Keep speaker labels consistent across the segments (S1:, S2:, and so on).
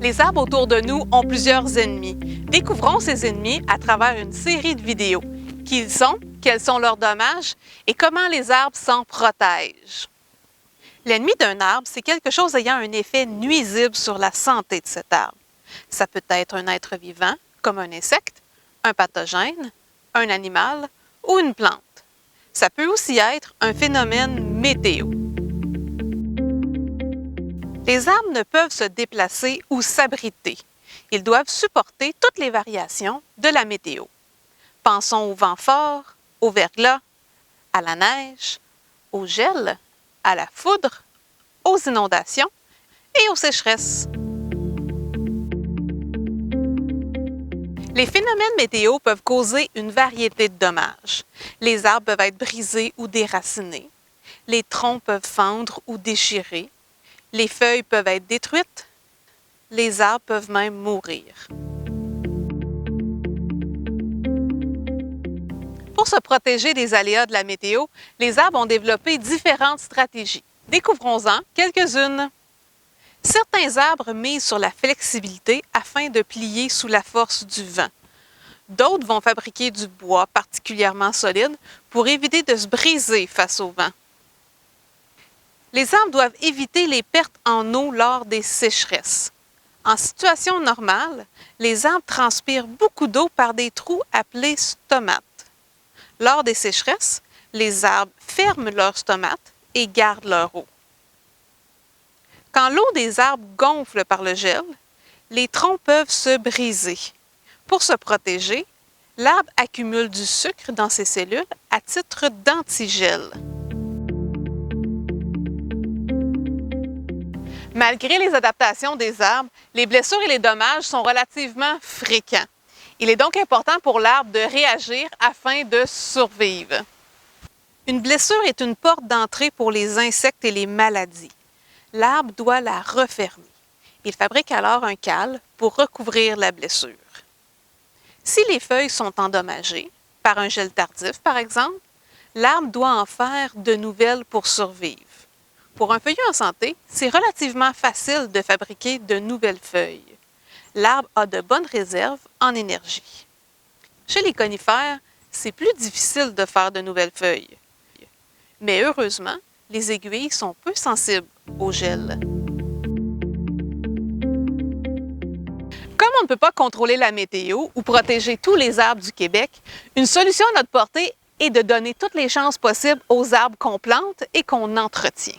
S1: Les arbres autour de nous ont plusieurs ennemis. Découvrons ces ennemis à travers une série de vidéos. Qui ils sont, quels sont leurs dommages et comment les arbres s'en protègent. L'ennemi d'un arbre, c'est quelque chose ayant un effet nuisible sur la santé de cet arbre. Ça peut être un être vivant, comme un insecte, un pathogène, un animal ou une plante. Ça peut aussi être un phénomène météo. Les arbres ne peuvent se déplacer ou s'abriter. Ils doivent supporter toutes les variations de la météo. Pensons au vent fort, au verglas, à la neige, au gel, à la foudre, aux inondations et aux sécheresses. Les phénomènes météo peuvent causer une variété de dommages. Les arbres peuvent être brisés ou déracinés. Les troncs peuvent fendre ou déchirer. Les feuilles peuvent être détruites. Les arbres peuvent même mourir. Pour se protéger des aléas de la météo, les arbres ont développé différentes stratégies. Découvrons-en quelques-unes. Certains arbres misent sur la flexibilité afin de plier sous la force du vent. D'autres vont fabriquer du bois particulièrement solide pour éviter de se briser face au vent. Les arbres doivent éviter les pertes en eau lors des sécheresses. En situation normale, les arbres transpirent beaucoup d'eau par des trous appelés stomates. Lors des sécheresses, les arbres ferment leurs stomates et gardent leur eau. Quand l'eau des arbres gonfle par le gel, les troncs peuvent se briser. Pour se protéger, l'arbre accumule du sucre dans ses cellules à titre d'antigel. Malgré les adaptations des arbres, les blessures et les dommages sont relativement fréquents. Il est donc important pour l'arbre de réagir afin de survivre. Une blessure est une porte d'entrée pour les insectes et les maladies. L'arbre doit la refermer. Il fabrique alors un cal pour recouvrir la blessure. Si les feuilles sont endommagées, par un gel tardif par exemple, l'arbre doit en faire de nouvelles pour survivre. Pour un feuillu en santé, c'est relativement facile de fabriquer de nouvelles feuilles. L'arbre a de bonnes réserves en énergie. Chez les conifères, c'est plus difficile de faire de nouvelles feuilles. Mais heureusement, les aiguilles sont peu sensibles au gel. Comme on ne peut pas contrôler la météo ou protéger tous les arbres du Québec, une solution à notre portée est de donner toutes les chances possibles aux arbres qu'on plante et qu'on entretient.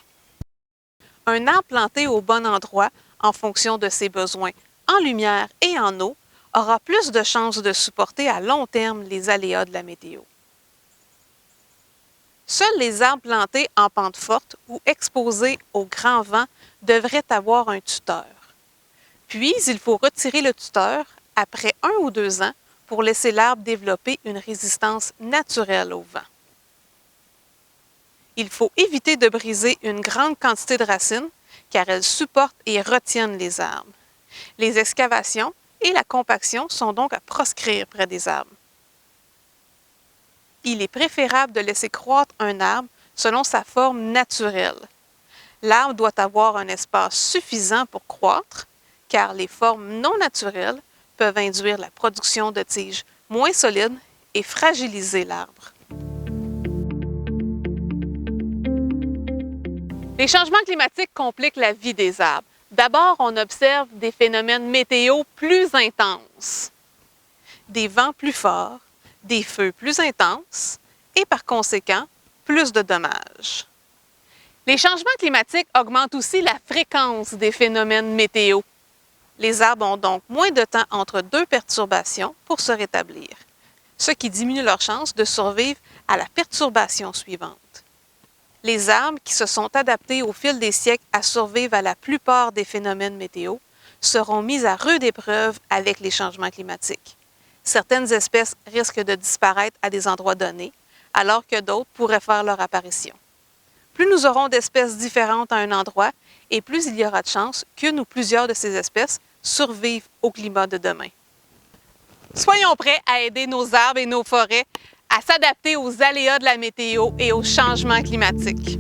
S1: Un arbre planté au bon endroit, en fonction de ses besoins en lumière et en eau, aura plus de chances de supporter à long terme les aléas de la météo. Seuls les arbres plantés en pente forte ou exposés au grand vent devraient avoir un tuteur. Puis, il faut retirer le tuteur après 1 ou 2 ans pour laisser l'arbre développer une résistance naturelle au vent. Il faut éviter de briser une grande quantité de racines car elles supportent et retiennent les arbres. Les excavations et la compaction sont donc à proscrire près des arbres. Il est préférable de laisser croître un arbre selon sa forme naturelle. L'arbre doit avoir un espace suffisant pour croître, car les formes non naturelles peuvent induire la production de tiges moins solides et fragiliser l'arbre. Les changements climatiques compliquent la vie des arbres. D'abord, on observe des phénomènes météo plus intenses, des vents plus forts, des feux plus intenses et par conséquent, plus de dommages. Les changements climatiques augmentent aussi la fréquence des phénomènes météo. Les arbres ont donc moins de temps entre 2 perturbations pour se rétablir, ce qui diminue leur chance de survivre à la perturbation suivante. Les arbres qui se sont adaptés au fil des siècles à survivre à la plupart des phénomènes météo seront mis à rude épreuve avec les changements climatiques. Certaines espèces risquent de disparaître à des endroits donnés, alors que d'autres pourraient faire leur apparition. Plus nous aurons d'espèces différentes à un endroit, et plus il y aura de chances qu'une ou plusieurs de ces espèces survivent au climat de demain. Soyons prêts à aider nos arbres et nos forêts à s'adapter aux aléas de la météo et aux changements climatiques.